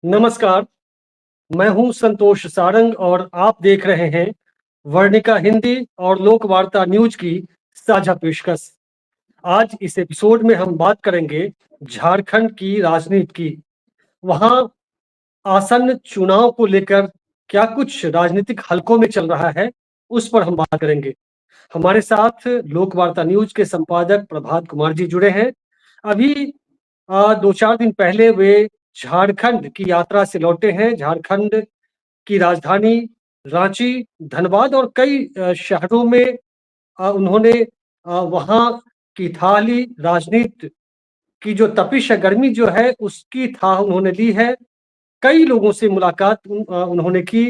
नमस्कार, मैं हूं संतोष सारंग और आप देख रहे हैं वर्णिका हिंदी और लोक वार्ता न्यूज की साझा पेशकश। आज इस एपिसोड में हम बात करेंगे झारखंड की राजनीति की। वहां आसन्न चुनाव को लेकर क्या कुछ राजनीतिक हलकों में चल रहा है, उस पर हम बात करेंगे। हमारे साथ लोक वार्ता न्यूज के संपादक प्रभात कुमार जी जुड़े हैं। अभी 2-4 दिन पहले वे झारखंड की यात्रा से लौटे हैं। झारखंड की राजधानी रांची, धनबाद और कई शहरों में उन्होंने वहाँ की थाली राजनीति की जो तपिश है, गर्मी जो है, उसकी था उन्होंने ली है। कई लोगों से मुलाकात उन्होंने की,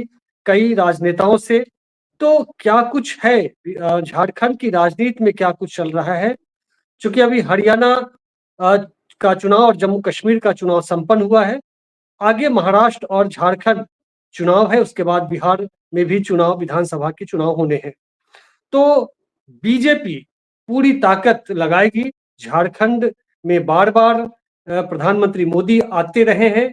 कई राजनेताओं से। तो क्या कुछ है झारखंड की राजनीति में क्या कुछ चल रहा है? चूंकि अभी हरियाणा अ, का चुनाव और जम्मू कश्मीर का चुनाव संपन्न हुआ है। आगे महाराष्ट्र और झारखंड चुनाव है, उसके बाद बिहार में भी चुनाव, विधानसभा के चुनाव होने हैं। तो बीजेपी पूरी ताकत लगाएगी। झारखंड में बार-बार प्रधानमंत्री मोदी आते रहे हैं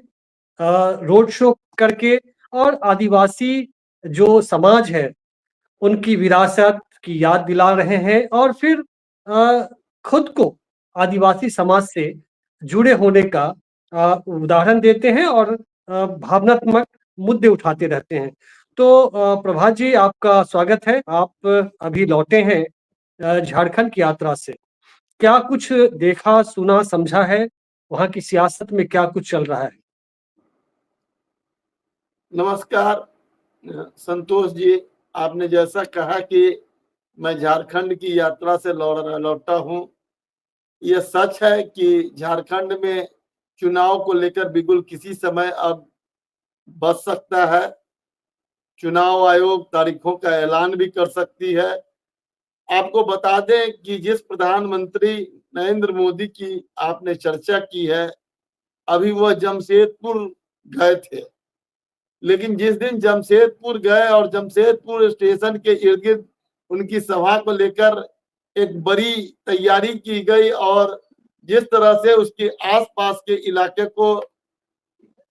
रोड शो करके, और आदिवासी जो समाज है, उनकी विरासत की याद दिला रहे हैं और फिर अ, खुद को आदिवासी समाज से जुड़े होने का उदाहरण देते हैं और भावनात्मक मुद्दे उठाते रहते हैं। तो प्रभात जी, आपका स्वागत है। आप अभी लौटे हैं झारखंड की यात्रा से। क्या कुछ देखा, सुना, समझा है? वहाँ की सियासत में क्या कुछ चल रहा है? नमस्कार संतोष जी। आपने जैसा कहा कि मैं झारखंड की यात्रा से लौटा हूं, यह सच है कि झारखंड में चुनाव को लेकर बिल्कुल किसी समय अब बच सकता है। चुनाव आयोग तारीखों का ऐलान भी कर सकती है। आपको बता दें कि जिस प्रधानमंत्री नरेंद्र मोदी की आपने चर्चा की है, अभी वह जमशेदपुर गए थे। लेकिन जिस दिन जमशेदपुर गए और जमशेदपुर स्टेशन के इर्द गिर्द उनकी सभा को लेकर एक बड़ी तैयारी की गई और जिस तरह से उसके आसपास के इलाके को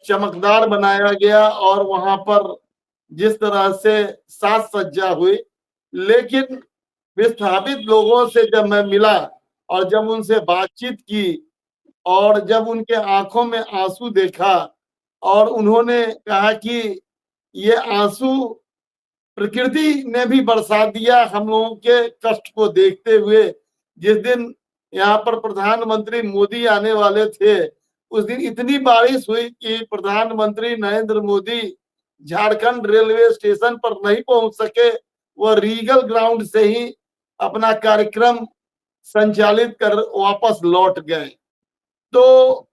चमकदार बनाया गया और वहां पर जिस तरह से साज सज्जा हुई, लेकिन विस्थापित लोगों से जब मैं मिला और जब उनसे बातचीत की और जब उनके आंखों में आंसू देखा और उन्होंने कहा कि ये आंसू प्रकृति ने भी बरसा दिया हम लोगों के कष्ट को देखते हुए। जिस दिन यहाँ पर प्रधानमंत्री मोदी आने वाले थे, उस दिन इतनी बारिश हुई कि प्रधानमंत्री नरेंद्र मोदी झारखंड रेलवे स्टेशन पर नहीं पहुंच सके। वह रीगल ग्राउंड से ही अपना कार्यक्रम संचालित कर वापस लौट गए। तो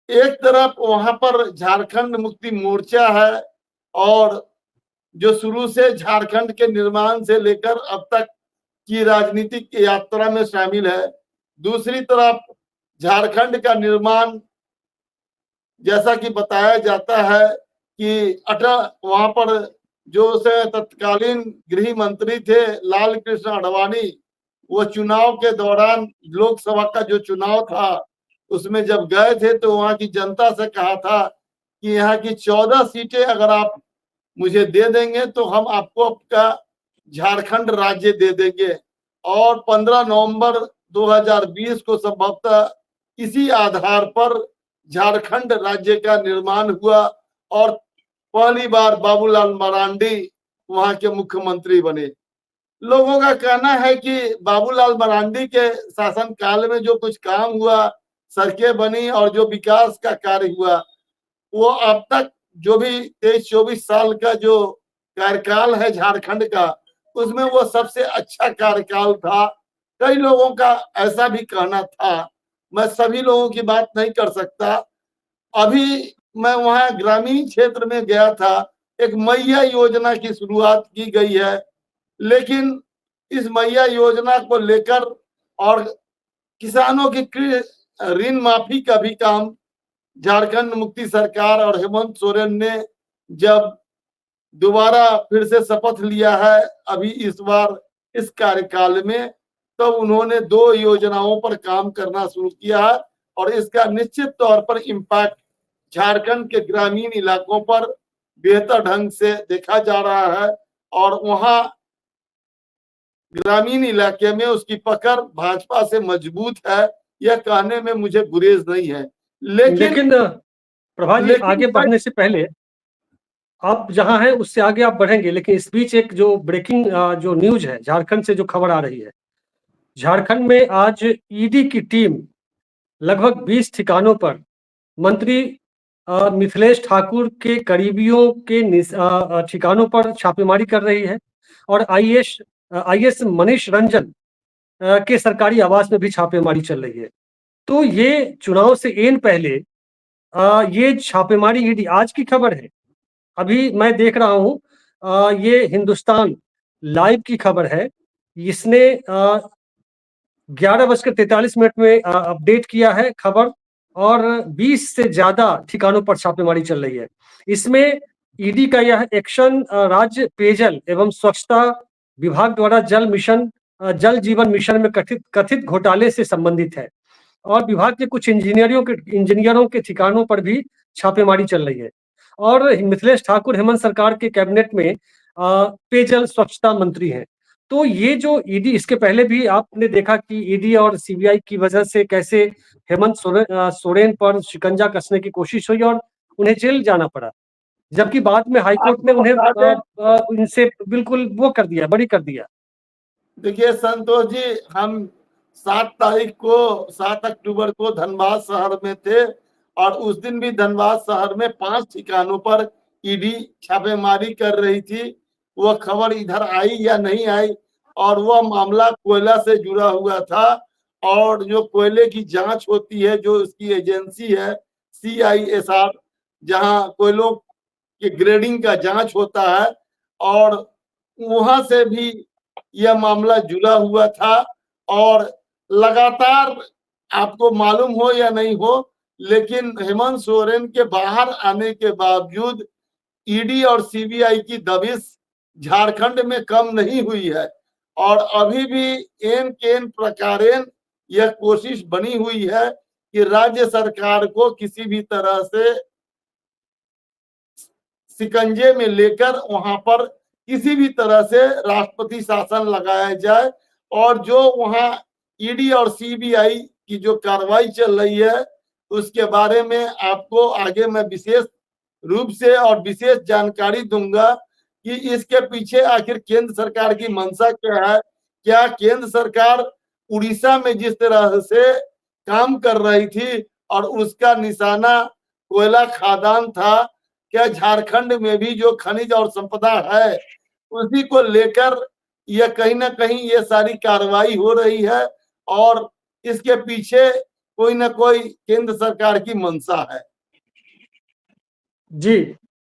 एक तरफ वहां पर झारखंड मुक्ति मोर्चा है और जो शुरू से झारखंड के निर्माण से लेकर अब तक की राजनीतिक यात्रा में शामिल है। दूसरी तरफ झारखंड का निर्माण, जैसा कि बताया जाता है कि अटल वहां पर जो से तत्कालीन गृह मंत्री थे लाल कृष्ण आडवाणी, वो चुनाव के दौरान लोकसभा का जो चुनाव था उसमें जब गए थे तो वहां की जनता से कहा था कि यहाँ की 14 सीटें अगर आप मुझे दे देंगे तो हम आपको आपका झारखंड राज्य दे देंगे। और 15 नवंबर 2020 को संभवतः इसी आधार पर झारखंड राज्य का निर्माण हुआ और पहली बार बाबूलाल मरांडी वहां के मुख्यमंत्री बने। लोगों का कहना है कि बाबूलाल मरांडी के शासनकाल में जो कुछ काम हुआ, सड़कें बनी और जो विकास का कार्य हुआ, वो अब तक जो भी 23-24 साल का जो कार्यकाल है झारखंड का, उसमें वो सबसे अच्छा कार्यकाल था। कई लोगों का ऐसा भी कहना था, मैं सभी लोगों की बात नहीं कर सकता। अभी मैं वहां ग्रामीण क्षेत्र में गया था, एक मैया योजना की शुरुआत की गई है, लेकिन इस मैया योजना को लेकर और किसानों की ऋण माफी का भी काम झारखंड मुक्ति सरकार और हेमंत सोरेन ने जब दोबारा फिर से शपथ लिया है अभी इस बार इस कार्यकाल में, तो उन्होंने 2 योजनाओं पर काम करना शुरू किया है और इसका निश्चित तौर पर इम्पैक्ट झारखंड के ग्रामीण इलाकों पर बेहतर ढंग से देखा जा रहा है और वहां ग्रामीण इलाके में उसकी पकड़ भाजपा से मजबूत है, यह कहने में मुझे गुरेज नहीं है। लेकिन लेकिन प्रभात जी, आगे लेकिन बढ़ने से पहले आप जहां हैं उससे आगे आप बढ़ेंगे, लेकिन इस बीच एक जो ब्रेकिंग जो न्यूज है, झारखंड से जो खबर आ रही है, झारखंड में आज ईडी की टीम लगभग 20 ठिकानों पर मंत्री मिथिलेश ठाकुर के करीबियों के ठिकानों पर छापेमारी कर रही है और आईएएस मनीष रंजन के सरकारी आवास में भी छापेमारी चल रही है। तो ये चुनाव से एन पहले ये छापेमारी ईडी आज की खबर है। अभी मैं देख रहा हूँ, ये हिंदुस्तान लाइव की खबर है। इसने 11:43 में अपडेट किया है खबर, और 20 से ज्यादा ठिकानों पर छापेमारी चल रही है। इसमें ईडी का यह एक्शन राज्य पेयजल एवं स्वच्छता विभाग द्वारा जल जीवन मिशन में कथित कथित घोटाले से संबंधित है और विभाग के कुछ इंजीनियरों के ठिकानों पर भी छापेमारी चल रही है। और मिथिलेश ठाकुर हेमंत सरकार के कैबिनेट में पेयजल स्वच्छता मंत्री हैं। तो ये जो ईडी, इसके पहले भी आपने देखा कि ईडी और सीबीआई की वजह से कैसे हेमंत सोरेन पर शिकंजा कसने की कोशिश हुई और उन्हें जेल जाना पड़ा, जबकि बाद में हाईकोर्ट ने आपको उन्हें बता दें, इनसे बिल्कुल वो कर दिया, बरी कर दिया। देखिए संतोष जी, हम 7 अक्टूबर को धनबाद शहर में थे और उस दिन भी धनबाद शहर में 5 ठिकानों पर ईडी छापेमारी कर रही थी। वह खबर इधर आई या नहीं आई, और वह मामला कोयला से जुड़ा हुआ था और जो कोयले की जांच होती है, जो उसकी एजेंसी है CISR, जहां कोयलों के ग्रेडिंग का जांच होता है, और वहां से भी यह मामला जुड़ा हुआ था। और लगातार, आपको मालूम हो या नहीं हो, लेकिन हेमंत सोरेन के बाहर आने के बावजूद ईडी और सीबीआई की दबिश झारखंड में कम नहीं हुई है और अभी भी एन केन प्रकारेण यह कोशिश बनी हुई है कि राज्य सरकार को किसी भी तरह से शिकंजे में लेकर वहां पर किसी भी तरह से राष्ट्रपति शासन लगाया जाए। और जो वहां ईडी और सीबीआई की जो कार्रवाई चल रही है, उसके बारे में आपको आगे मैं विशेष रूप से और विशेष जानकारी दूंगा कि इसके पीछे आखिर केंद्र सरकार की मंशा क्या है। क्या केंद्र सरकार उड़ीसा में जिस तरह से काम कर रही थी और उसका निशाना कोयला खादान था, क्या झारखंड में भी जो खनिज और संपदा है उसी को लेकर यह कहीं ना कहीं ये सारी कार्रवाई हो रही है और इसके पीछे कोई ना कोई केंद्र सरकार की मंशा है। जी,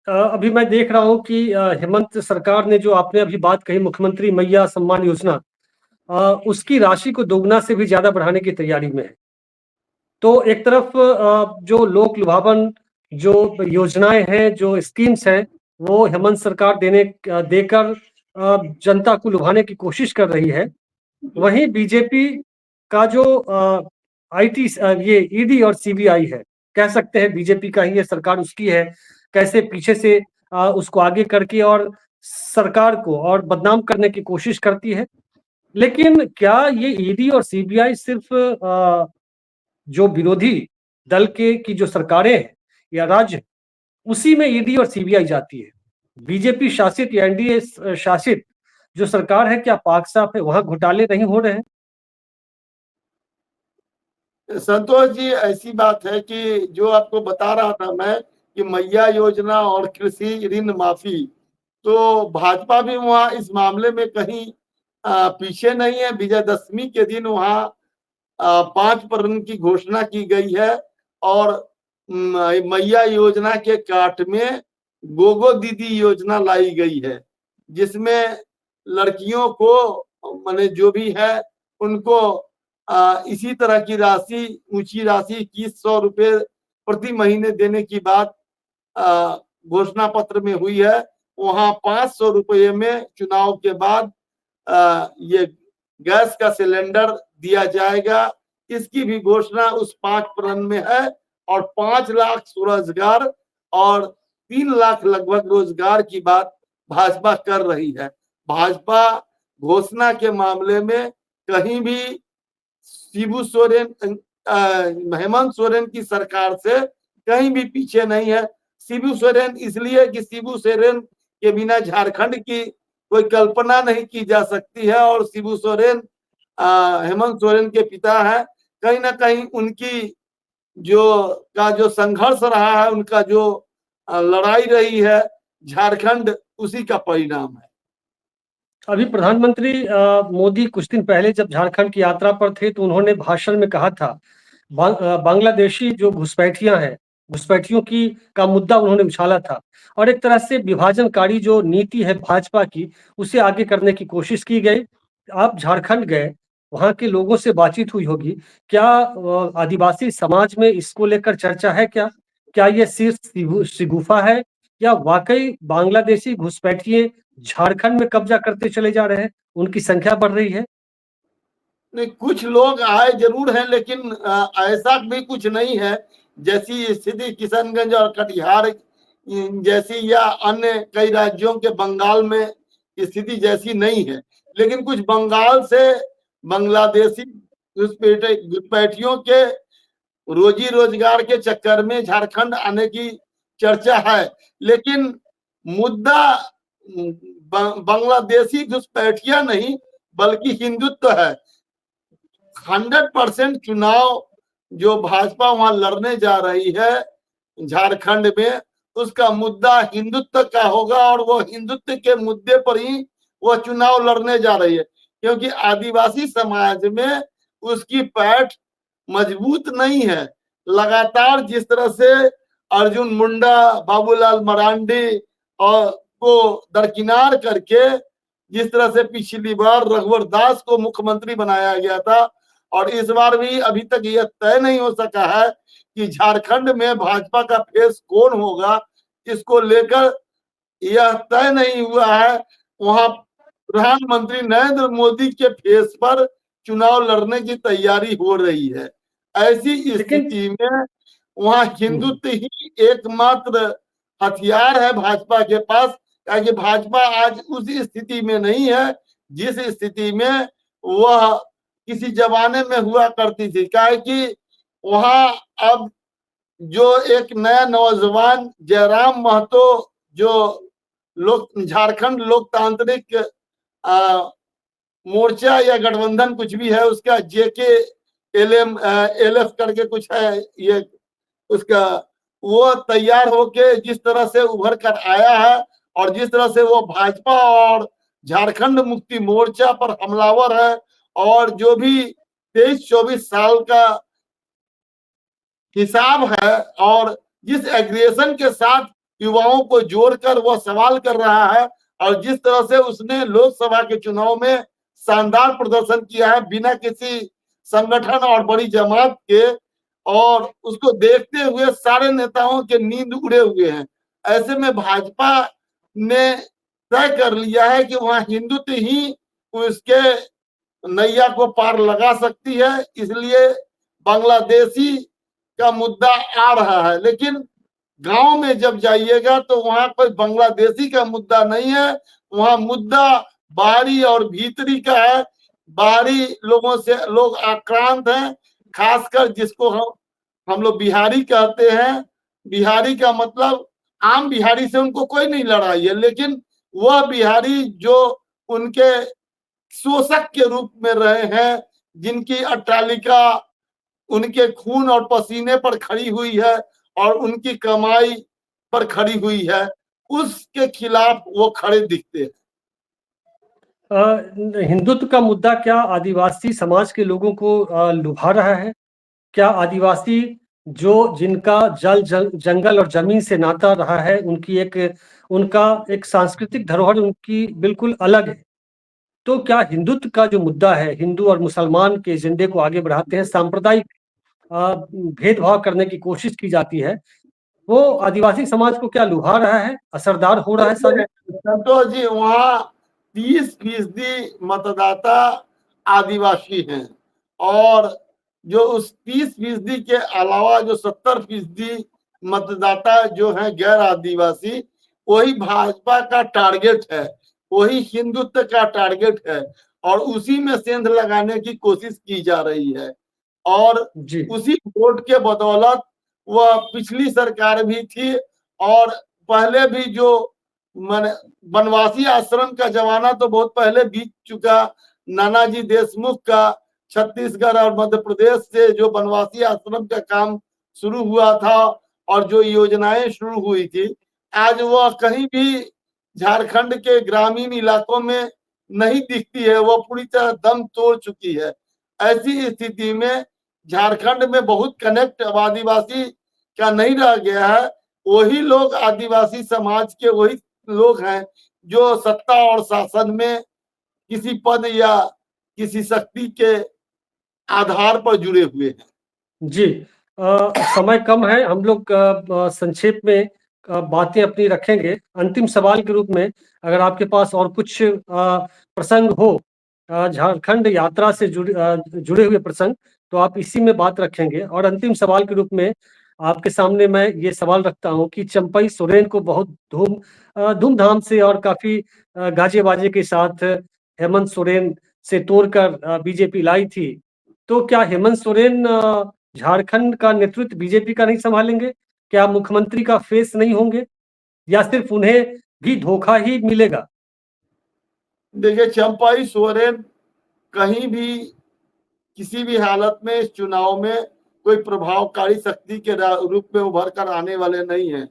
अभी मैं देख रहा हूं कि हेमंत सरकार ने जो आपने अभी बात कही, मुख्यमंत्री मैया सम्मान योजना, उसकी राशि को दोगुना से भी ज्यादा बढ़ाने की तैयारी में है। तो एक तरफ जो लोक लुभावन जो योजनाएं हैं, जो स्कीम्स हैं, वो हेमंत सरकार देकर जनता को लुभाने की कोशिश कर रही है। वहीं बीजेपी का जो आईटी, ये ईडी और सीबीआई है, कह सकते हैं बीजेपी का ही ये सरकार उसकी है, कैसे पीछे से उसको आगे करके और सरकार को और बदनाम करने की कोशिश करती है। लेकिन क्या ये ईडी और सीबीआई सिर्फ जो विरोधी दल के की जो सरकारें हैं या राज्य, उसी में ईडी और सीबीआई जाती है? बीजेपी शासित या एनडीए शासित जो सरकार है, क्या पाक साफ है, वहां घोटाले नहीं हो रहे हैं? संतोष जी, ऐसी बात है कि जो आपको बता रहा था मैं कि मैया योजना और कृषि ऋण माफी, तो भाजपा भी वहां इस मामले में कहीं पीछे नहीं है। विजयदशमी के दिन वहां 5% की घोषणा की गई है और मैया योजना के काट में गोगो दीदी योजना लाई गई है, जिसमें लड़कियों को, माने जो भी है, उनको इसी तरह की राशि, ऊंची राशि 2100 रुपए प्रति महीने देने की बात घोषणा पत्र में हुई है। वहां 500 रुपये में चुनाव के बाद ये गैस का सिलेंडर दिया जाएगा, इसकी भी घोषणा उस 5% में है। और 5 लाख स्वरोजगार और 3 लाख लगभग रोजगार की बात भाजपा कर रही है। भाजपा घोषणा के मामले में कहीं भी शिबू सोरेन हेमंत सोरेन की सरकार से कहीं भी पीछे नहीं है। शिबू सोरेन इसलिए कि शिबू सोरेन के बिना झारखंड की कोई कल्पना नहीं की जा सकती है और शिबू सोरेन हेमंत सोरेन के पिता है। कहीं ना कहीं उनकी जो संघर्ष रहा है, उनका जो लड़ाई रही है झारखंड, उसी का परिणाम है। अभी प्रधानमंत्री मोदी कुछ दिन पहले जब झारखंड की यात्रा पर थे तो उन्होंने भाषण में कहा था बांग्लादेशी जो घुसपैठियां हैं, घुसपैठियों की का मुद्दा उन्होंने उछाला था और एक तरह से विभाजनकारी जो नीति है भाजपा की, उसे आगे करने की कोशिश की गई। आप झारखंड गए, वहां के लोगों से बातचीत हुई होगी। क्या आदिवासी समाज में इसको लेकर चर्चा है? क्या ये सिर्फ शिगुफा है या वाकई बांग्लादेशी घुसपैठिए झारखंड में कब्जा करते चले जा रहे हैं, उनकी संख्या बढ़ रही है? नहीं, कुछ लोग आए जरूर हैं, लेकिन ऐसा भी कुछ नहीं है जैसी स्थिति किशनगंज और कटिहार जैसी या अन्य कई राज्यों के बंगाल में स्थिति जैसी नहीं है। लेकिन कुछ बंगाल से बांग्लादेशी घुसपैठियों के रोजी रोजगार के चक्कर में झारखंड आने की चर्चा है। लेकिन मुद्दा बांग्लादेशी घुसपैठिया नहीं बल्कि हिंदुत्व है। 100% चुनाव जो भाजपा वहां लड़ने जा रही है झारखंड में, उसका मुद्दा हिंदुत्व का होगा और वो हिंदुत्व के मुद्दे पर ही वो चुनाव लड़ने जा रही है। क्योंकि आदिवासी समाज में उसकी पैठ मजबूत नहीं है। लगातार जिस तरह से अर्जुन मुंडा, बाबूलाल मरांडी और को दरकिनार करके जिस तरह से पिछली बार रघुवर दास को मुख्यमंत्री बनाया गया था, और इस बार भी अभी तक यह तय नहीं हो सका है कि झारखंड में भाजपा का फेस कौन होगा। इसको लेकर यह तय नहीं हुआ है। वहां प्रधानमंत्री नरेंद्र मोदी के फेस पर चुनाव लड़ने की तैयारी हो रही है। ऐसी स्थिति में वहां हिंदुत्व ही एकमात्र हथियार है भाजपा के पास। ताकि भाजपा आज उस स्थिति में नहीं है जिस स्थिति में वह किसी जमाने में हुआ करती थी। क्या है कि वहां अब जो एक नया नौजवान जयराम महतो, जो झारखंड लोकतांत्रिक मोर्चा या गठबंधन कुछ भी है, उसका जेके एलएफ करके कुछ है, ये उसका वो तैयार होके जिस तरह से उभर कर आया है और जिस तरह से वो भाजपा और झारखंड मुक्ति मोर्चा पर हमलावर है, और जो भी 23-24 साल का हिसाब है और जिस एग्रेशन के साथ युवाओं को जोड़कर वह सवाल कर रहा है, और जिस तरह से उसने लोकसभा के चुनाव में शानदार प्रदर्शन किया है बिना किसी संगठन और बड़ी जमात के, और उसको देखते हुए सारे नेताओं के नींद उड़े हुए हैं। ऐसे में भाजपा ने तय कर लिया है कि वहां हिंदुत्व ही उसके नैया को पार लगा सकती है। इसलिए बांग्लादेशी का मुद्दा आ रहा है। लेकिन गांव में जब जाइएगा तो वहां कोई बांग्लादेशी का मुद्दा नहीं है। वहां मुद्दा बाहरी और भीतरी का है। बाहरी लोगों से लोग आक्रांत हैं, खासकर जिसको हम लोग बिहारी कहते हैं। बिहारी का मतलब आम बिहारी से उनको कोई नहीं लड़ाई है, लेकिन वह बिहारी जो उनके शोषक के रूप में रहे हैं, जिनकी अट्टालिका उनके खून और पसीने पर खड़ी हुई है और उनकी कमाई पर खड़ी हुई है, उसके खिलाफ वो खड़े दिखते हैं। हिंदुत्व का मुद्दा क्या आदिवासी समाज के लोगों को लुभा रहा है? क्या आदिवासी जिनका जंगल और जमीन से नाता रहा है, उनका एक सांस्कृतिक धरोहर उनकी बिल्कुल अलग है। तो क्या हिंदुत्व का जो मुद्दा है, हिंदू और मुसलमान के एजेंडे को आगे बढ़ाते हैं, सांप्रदायिक भेदभाव करने की कोशिश की जाती है, वो आदिवासी समाज को क्या लुभा रहा है, असरदार हो रहा है? संतोष जी, वहाँ 30% मतदाता आदिवासी हैं और जो उस 30% के अलावा जो 70% मतदाता जो है गैर आदिवासी, वही भाजपा का टारगेट है, वही हिंदुत्व का टारगेट है और उसी में सेंध लगाने की कोशिश की जा रही है। और जी उसी वोट के बदौलत वह पिछली सरकार भी थी और पहले भी जो मन वनवासी आश्रम का जमाना तो बहुत पहले बीत चुका। नानाजी देशमुख का छत्तीसगढ़ और मध्य प्रदेश से जो वनवासी आश्रम का काम शुरू हुआ था और जो योजनाएं शुरू हुई थी, आज वह कहीं भी झारखंड के ग्रामीण इलाकों में नहीं दिखती है, वह पूरी तरह दम तोड़ चुकी है। ऐसी स्थिति में झारखंड में बहुत कनेक्ट अब आदिवासी का नहीं रह गया है। वही लोग आदिवासी समाज के वही लोग हैं जो सत्ता और शासन में किसी पद या किसी शक्ति के आधार पर जुड़े हुए हैं। जी समय कम है, हम लोग संक्षेप में बातें अपनी रखेंगे। अंतिम सवाल के रूप में अगर आपके पास और कुछ प्रसंग हो झारखंड यात्रा से जुड़े हुए प्रसंग, तो आप इसी में बात रखेंगे। और अंतिम सवाल के रूप में आपके सामने मैं ये सवाल रखता हूं कि चंपई सोरेन को बहुत धूमधाम से और काफी गाजे बाजे के साथ हेमंत सोरेन से तोड़कर बीजेपी लाई थी, तो क्या हेमंत सोरेन झारखंड का नेतृत्व बीजेपी का नहीं संभालेंगे? क्या मुख्यमंत्री का फेस नहीं होंगे या सिर्फ उन्हें भी धोखा ही मिलेगा? देखिए, चंपाई सोरेन कहीं भी किसी भी हालत में इस चुनाव में कोई प्रभावकारी शक्ति के रूप में उभर कर आने वाले नहीं है।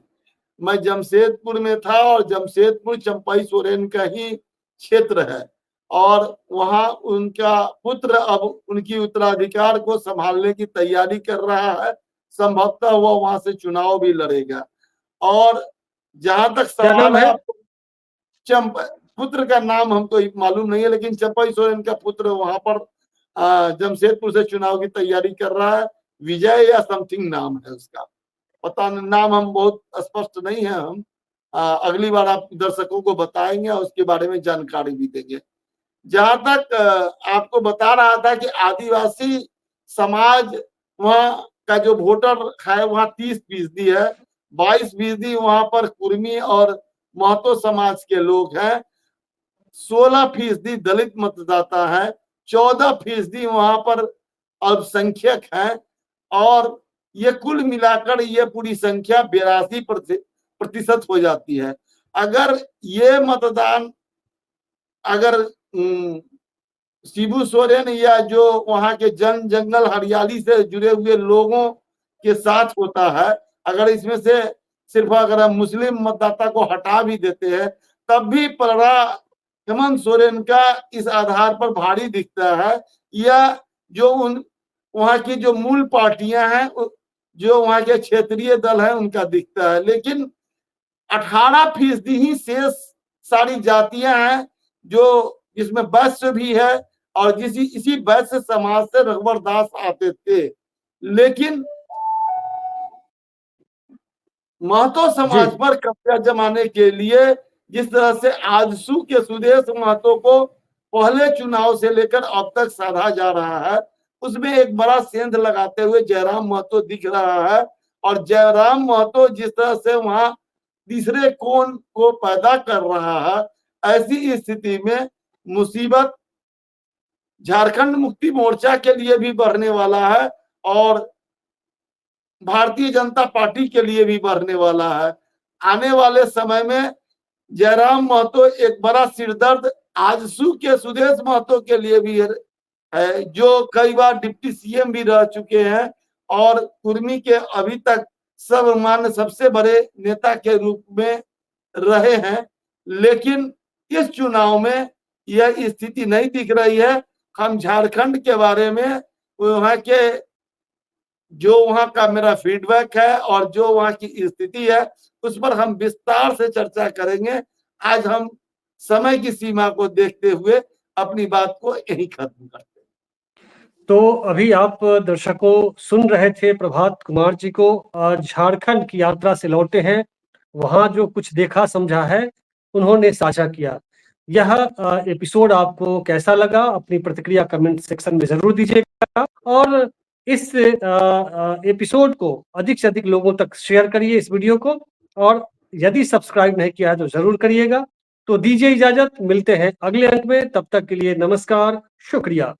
मैं जमशेदपुर में था और जमशेदपुर चंपाई सोरेन का ही क्षेत्र है और वहां उनका पुत्र अब उनकी उत्तराधिकार को संभालने की तैयारी कर रहा है। संभवतः वह वहां से चुनाव भी लड़ेगा। और जहां तक क्या नाम सवाल है है? आपको, चंप पुत्र का नाम हमको मालूम नहीं है, लेकिन चंपाई सोरेन का पुत्र वहां पर जमशेदपुर से चुनाव की तैयारी कर रहा है। विजय या समथिंग नाम है उसका, पता नहीं, नाम हम बहुत स्पष्ट नहीं है। हम अगली बार आप दर्शकों को बताएंगे और उसके बारे में जानकारी भी देंगे। जहां तक आपको बता रहा था कि आदिवासी समाज वहां का जो वोटर है वहां 30% है, 22% वहां पर कुर्मी और महतो समाज के लोग हैं, 16% दलित मतदाता है, 14% वहां पर अल्पसंख्यक हैं और ये कुल मिलाकर ये पूरी संख्या 82% हो जाती है। अगर ये मतदान अगर शिबू सोरेन या जो वहां के जंगल हरियाली से जुड़े हुए लोगों के साथ होता है, अगर इसमें से सिर्फ अगर हम मुस्लिम मतदाता को हटा भी देते हैं, तब भी पलड़ा हेमंत सोरेन का इस आधार पर भारी दिखता है। या जो उन वहां की जो मूल पार्टियां हैं, जो वहां के क्षेत्रीय दल हैं, उनका दिखता है। लेकिन 18% ही शेष सारी जातियां हैं जो जिसमें वैश्य भी है और इसी वैश्य समाज से रघुवर दास आते थे। लेकिन महतो जी समाज पर कब्जा जमाने के लिए जिस तरह से आजसू के सुदेश महतो को पहले चुनाव से लेकर अब तक साधा जा रहा है, उसमें एक बड़ा सेंध लगाते हुए जयराम महतो दिख रहा है। और जयराम महतो जिस तरह से वहां तीसरे कोण को पैदा कर रहा है, ऐसी स्थिति में मुसीबत झारखंड मुक्ति मोर्चा के लिए भी बढ़ने वाला है और भारतीय जनता पार्टी के लिए भी बढ़ने वाला है। आने वाले समय में जयराम महतो एक बड़ा सिरदर्द आजसू के सुदेश महतो के लिए भी है, जो कई बार डिप्टी सीएम भी रह चुके हैं और कुर्मी के अभी तक सर्वमान्य सबसे बड़े नेता के रूप में रहे हैं। लेकिन इस चुनाव में यह स्थिति नहीं दिख रही है। हम झारखंड के बारे में वहां के जो वहां का मेरा फीडबैक है और जो वहां की स्थिति है, उस पर हम विस्तार से चर्चा करेंगे। आज हम समय की सीमा को देखते हुए अपनी बात को यही खत्म करते हैं। तो अभी आप दर्शकों सुन रहे थे प्रभात कुमार जी को, झारखंड की यात्रा से लौटे हैं, वहां जो कुछ देखा समझा है उन्होंने साझा किया। यह एपिसोड आपको कैसा लगा? अपनी प्रतिक्रिया कमेंट सेक्शन में जरूर दीजिएगा और इस एपिसोड को अधिक से अधिक लोगों तक शेयर करिए इस वीडियो को, और यदि सब्सक्राइब नहीं किया है तो जरूर करिएगा। तो दीजिए इजाजत, मिलते हैं अगले अंक में, तब तक के लिए नमस्कार, शुक्रिया।